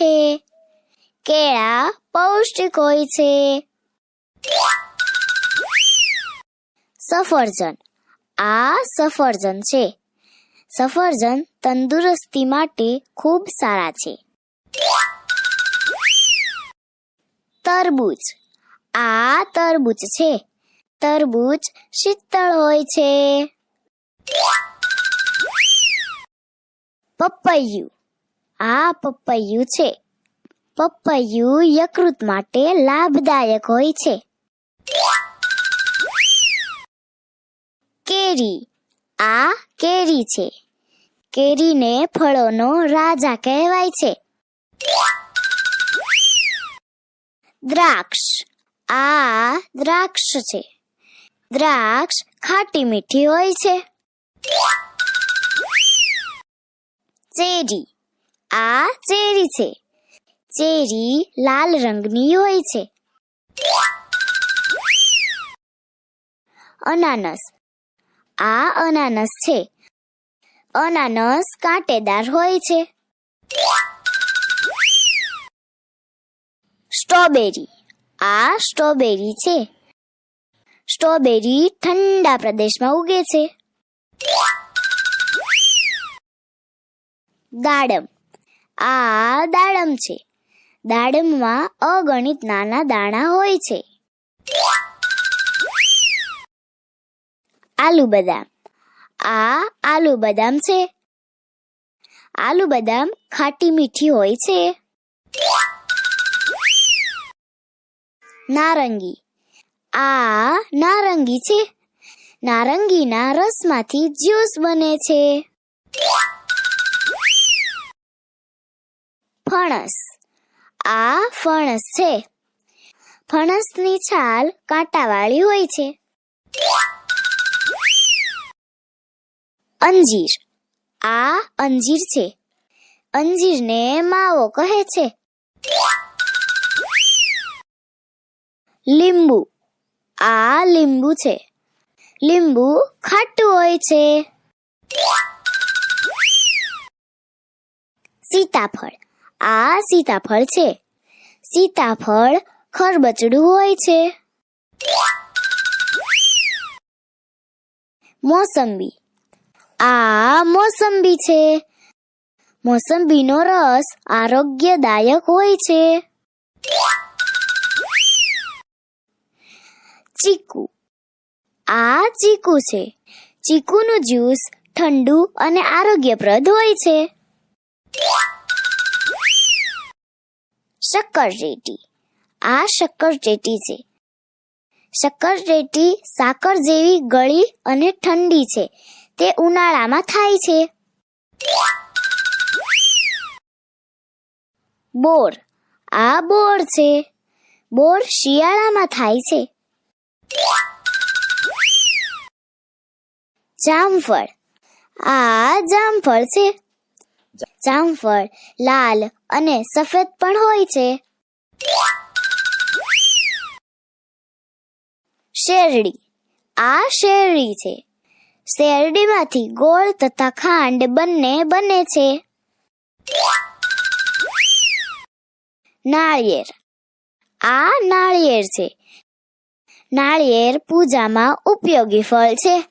છે. કેળા પૌષ્ટિક હોય છે. સફરજન. આ સફરજન છે. સફરજન તંદુરસ્તી માટે ખૂબ સારા છે. તરબૂચ. આ તરબૂચ છે. તરબૂચ શીતળ હોય છે. પપૈયું. આ પપૈયું છે. પપૈયું યકૃત માટે લાભદાયક હોય છે. કેરી. આ કેરી છે. કેરીને ફળોનો રાજા કહેવાય છે. દ્રાક્ષ. આ દ્રાક્ષ છે. દ્રાક્ષ ખાટી મીઠી હોય છે. ચેરી. આ ચેરી છે. ચેરી લાલ રંગની હોય છે. અનાનસ. આ અનાનસ છે. અનાનસ કાંટેદાર હોય છે. સ્ટ્રોબેરી. આ સ્ટ્રોબેરી છે. સ્ટ્રોબેરી ઠંડા પ્રદેશમાં ઉગે છે. દાડમ. આ દાડમ છે. દાડમમાં અગણિત નાના દાણા હોય છે. આલુ બદામ. આ આલુ બદામ છે. આલુ બદામ ખાટી મીઠી હોય છે. નારંગી. આ નારંગી છે. નારંગીના રસમાંથી જ્યુસ બને છે. ફણસ. આ ફણસ છે. ફણસની છાલ કાંટાવાળી હોય છે. અંજીર. આ અંજીર છે. અંજીરને માવો કહે છે. લીંબુ. આ લીંબુ છે. લીંબુ ખાટું હોય છે. સીતાફળ. આ સીતાફળ છે. સીતાફળ ખરબચડું હોય છે. મોસંબી. આ મોસંબી છે. મોસંબીનો રસ આરોગ્યદાયક હોય છે. ચીકુ. આ ચીકુ છે. ચીકુનું જ્યુસ ઠંડુ અને આરોગ્યપ્રદ હોય છે. શક્કરટેટી. આ શક્કરટેટી છે. શક્કરટેટી સાકર જેવી ગળી અને ઠંડી છે. તે ઉનાળામાં થાય છે. બોર. આ બોર છે. બોર શિયાળામાં થાય છે. જામફળ. આ જામફળ છે. જામફળ લાલ અને સફેદ પણ હોય છે. શેરડી. આ શેરડી છે. શેરડીમાંથી ગોળ તથા ખાંડ બંને બને છે. નાળિયેર. આ નાળિયેર છે. નાળિયેર પૂજામાં ઉપયોગી ફળ છે.